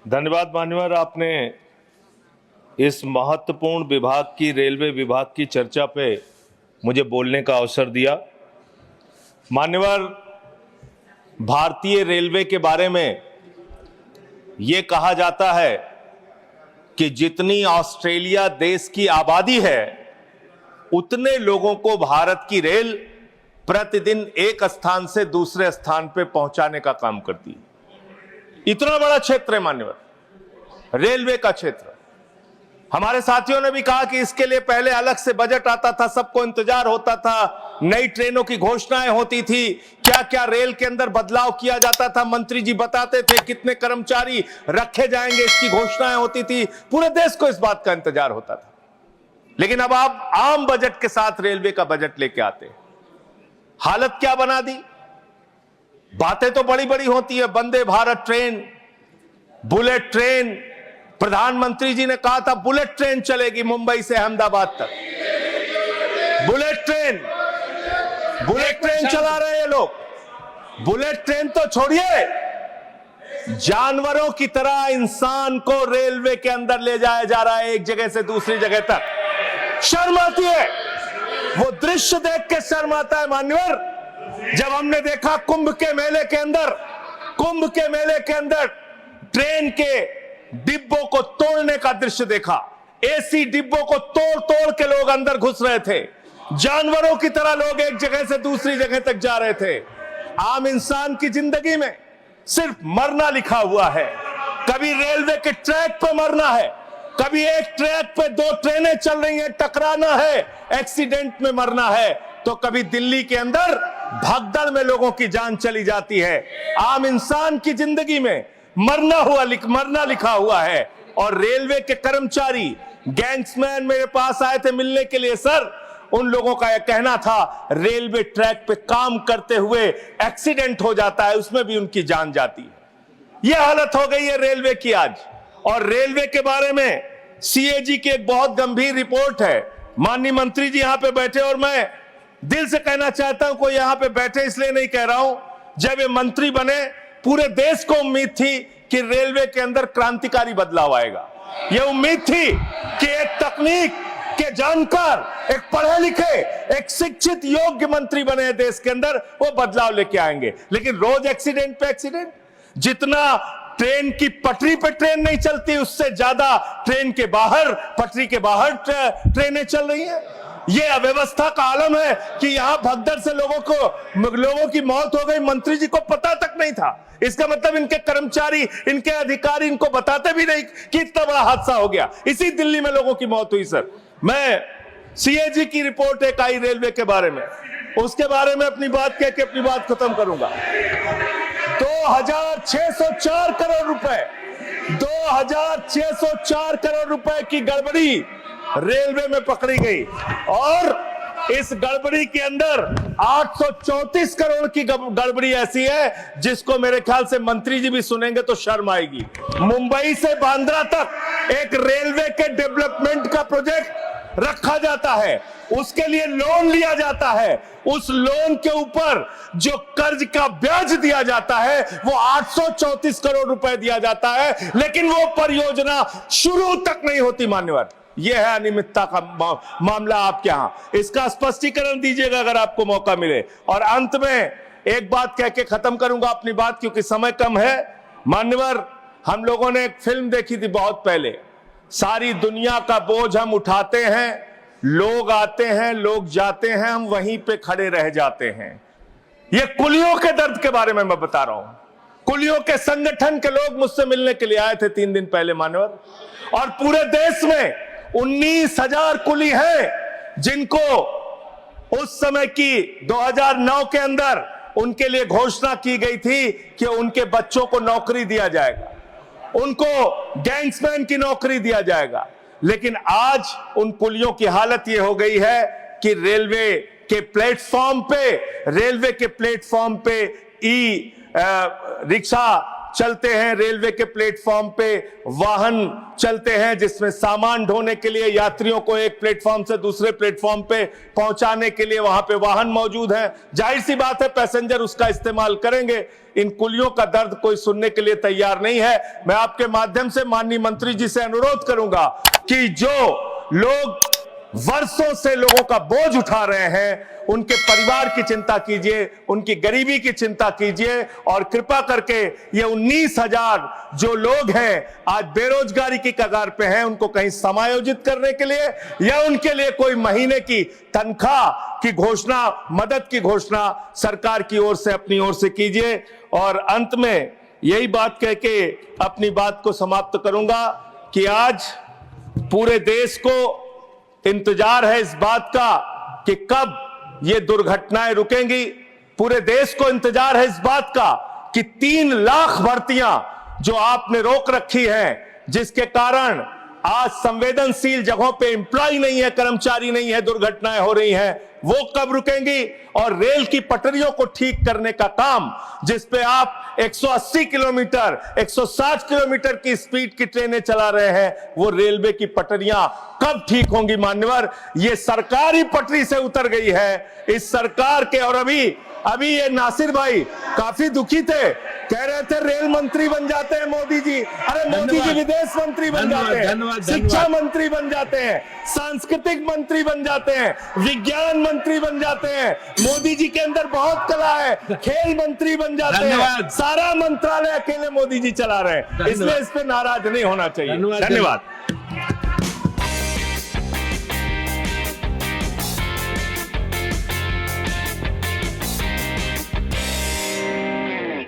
धन्यवाद मान्यवर, आपने इस महत्वपूर्ण विभाग की, रेलवे विभाग की चर्चा पे मुझे बोलने का अवसर दिया। मान्यवर, भारतीय रेलवे के बारे में ये कहा जाता है कि जितनी ऑस्ट्रेलिया देश की आबादी है उतने लोगों को भारत की रेल प्रतिदिन एक स्थान से दूसरे स्थान पे पहुंचाने का काम करती है। इतना बड़ा क्षेत्र है मान्यवर, रेलवे का क्षेत्र। हमारे साथियों ने भी कहा कि इसके लिए पहले अलग से बजट आता था, सबको इंतजार होता था, नई ट्रेनों की घोषणाएं होती थी, क्या क्या रेल के अंदर बदलाव किया जाता था, मंत्री जी बताते थे कितने कर्मचारी रखे जाएंगे, इसकी घोषणाएं होती थी, पूरे देश को इस बात का इंतजार होता था। लेकिन अब आप आम बजट के साथ रेलवे का बजट लेके आते हैं, हालत क्या बना दी। बातें तो बड़ी बड़ी होती है, Vande Bharat train, bullet train, प्रधानमंत्री जी ने कहा था बुलेट ट्रेन चलेगी मुंबई से अहमदाबाद तक। बुलेट ट्रेन चला रहे हैं ये लोग। बुलेट ट्रेन तो छोड़िए, जानवरों की तरह इंसान को रेलवे के अंदर ले जाया जा रहा है, एक जगह से दूसरी जगह तक। शर्म आती है, वो दृश्य देख के शर्म आता है मान्यवर। जब हमने देखा कुंभ के मेले के अंदर ट्रेन के डिब्बों को तोड़ने का दृश्य देखा, एसी डिब्बों को तोड़ तोड़ के लोग अंदर घुस रहे थे, जानवरों की तरह लोग एक जगह से दूसरी जगह तक जा रहे थे। आम इंसान की जिंदगी में सिर्फ मरना लिखा हुआ है। कभी रेलवे के ट्रैक पर मरना है, कभी एक ट्रैक पे दो ट्रेनें चल रही हैं, टकराना है, एक्सीडेंट में मरना है, तो कभी दिल्ली के अंदर भगदड़ में लोगों की जान चली जाती है। आम इंसान की जिंदगी में मरना लिखा हुआ है। और रेलवे के कर्मचारी, गैंग्समैन मेरे पास आए थे मिलने के लिए। सर, उन लोगों का यह कहना था रेलवे ट्रैक पे काम करते हुए एक्सीडेंट हो जाता है, उसमें भी उनकी जान जाती है। यह हालत हो गई है रेलवे की आज। और रेलवे के बारे में सीएजी की एक बहुत गंभीर रिपोर्ट है। माननीय मंत्री जी यहां पे बैठे, और मैं दिल से कहना चाहता हूं, कोई यहां पे बैठे इसलिए नहीं कह रहा हूं, जब ये मंत्री बने पूरे देश को उम्मीद थी कि रेलवे के अंदर क्रांतिकारी बदलाव आएगा। यह उम्मीद थी कि एक तकनीक के जानकार, एक पढ़े लिखे, एक शिक्षित योग्य मंत्री बने देश के अंदर, वो बदलाव लेके आएंगे। लेकिन रोज एक्सीडेंट पे एक्सीडेंट। जितना ट्रेन की पटरी पे ट्रेन नहीं चलती, उससे ज्यादा ट्रेन के बाहर, पटरी के बाहर ट्रेनें चल रही हैं। यह अव्यवस्था का आलम है कि यहां भगदड़ से लोगों की मौत हो गई, मंत्री जी को पता तक नहीं था। इसका मतलब इनके कर्मचारी, इनके अधिकारी इनको बताते भी नहीं कि इतना बड़ा हादसा हो गया। इसी दिल्ली में लोगों की मौत हुई। सर, मैं सीएजी की रिपोर्ट एक आई रेलवे के बारे में, उसके बारे में अपनी बात कह के अपनी बात खत्म करूंगा। 2604 करोड़ रुपए, 2604 करोड़ रुपए की गड़बड़ी रेलवे में पकड़ी गई। और इस गड़बड़ी के अंदर 834 करोड़ की गड़बड़ी ऐसी है जिसको मेरे ख्याल से मंत्री जी भी सुनेंगे तो शर्म आएगी। मुंबई से बांद्रा तक एक रेलवे के डेवलपमेंट का प्रोजेक्ट रखा जाता है, उसके लिए लोन लिया जाता है, उस लोन के ऊपर जो कर्ज का ब्याज दिया जाता है वो 834 करोड़ रुपए दिया जाता है, लेकिन वो परियोजना शुरू तक नहीं होती। मान्यवर, यह है अनियमितता का मामला आपके यहां। इसका स्पष्टीकरण दीजिएगा अगर आपको मौका मिले। और अंत में एक बात कह के खत्म करूंगा अपनी बात, क्योंकि समय कम है। मान्यवर, हम लोगों ने एक फिल्म देखी थी बहुत पहले, सारी दुनिया का बोझ हम उठाते हैं, लोग आते हैं, लोग जाते हैं, हम वहीं पे खड़े रह जाते हैं। ये कुलियों के दर्द के बारे में मैं बता रहा हूं। कुलियों के संगठन के लोग मुझसे मिलने के लिए आए थे 3 दिन पहले मान्यवर, और पूरे देश में 19,000 कुली हैं जिनको उस समय की 2009 के अंदर उनके लिए घोषणा की गई थी कि उनके बच्चों को नौकरी दिया जाएगा, उनको गैंग्समैन की नौकरी दिया जाएगा। लेकिन आज उन कुलियों की हालत यह हो गई है कि रेलवे के प्लेटफॉर्म पे ई रिक्शा चलते हैं, रेलवे के प्लेटफॉर्म पे वाहन चलते हैं जिसमें सामान ढोने के लिए, यात्रियों को एक प्लेटफॉर्म से दूसरे प्लेटफॉर्म पे पहुंचाने के लिए वहां पे वाहन मौजूद हैं। जाहिर सी बात है पैसेंजर उसका इस्तेमाल करेंगे। इन कुलियों का दर्द कोई सुनने के लिए तैयार नहीं है। मैं आपके माध्यम से माननीय मंत्री जी से अनुरोध करूंगा कि जो लोग वर्षों से लोगों का बोझ उठा रहे हैं, उनके परिवार की चिंता कीजिए, उनकी गरीबी की चिंता कीजिए और कृपा करके ये 19,000 जो लोग हैं आज बेरोजगारी की कगार पे हैं, उनको कहीं समायोजित करने के लिए या उनके लिए कोई महीने की तनख्वाह की घोषणा, मदद की घोषणा सरकार की ओर से अपनी ओर से कीजिए। और अंत में यही बात कह के अपनी बात को समाप्त करूंगा कि आज पूरे देश को इंतजार है इस बात का कि कब ये दुर्घटनाएं रुकेंगी। पूरे देश को इंतजार है इस बात का कि 3 लाख भर्तियां जो आपने रोक रखी हैं, जिसके कारण आज संवेदनशील जगहों पे एम्प्लॉय नहीं है, कर्मचारी नहीं है, दुर्घटनाएं हो रही हैं, वो कब रुकेंगी। और रेल की पटरियों को ठीक करने का काम जिस पे आप 180 किलोमीटर 160 किलोमीटर की स्पीड की ट्रेनें चला रहे हैं, वो रेलवे की पटरियां कब ठीक होंगी मान्यवर। ये सरकारी पटरी से उतर गई है इस सरकार के। और अभी ये नासिर भाई काफी दुखी थे, कह रहे थे रेल मंत्री बन जाते हैं मोदी जी। अरे मोदी जी विदेश मंत्री बन जाते हैं, शिक्षा मंत्री बन जाते हैं, सांस्कृतिक मंत्री बन जाते हैं, विज्ञान मंत्री बन जाते हैं। मोदी जी के अंदर बहुत कला है, खेल मंत्री बन जाते हैं। सारा मंत्रालय अकेले मोदी जी चला रहे हैं, इसलिए इस पे नाराज नहीं होना चाहिए। धन्यवाद।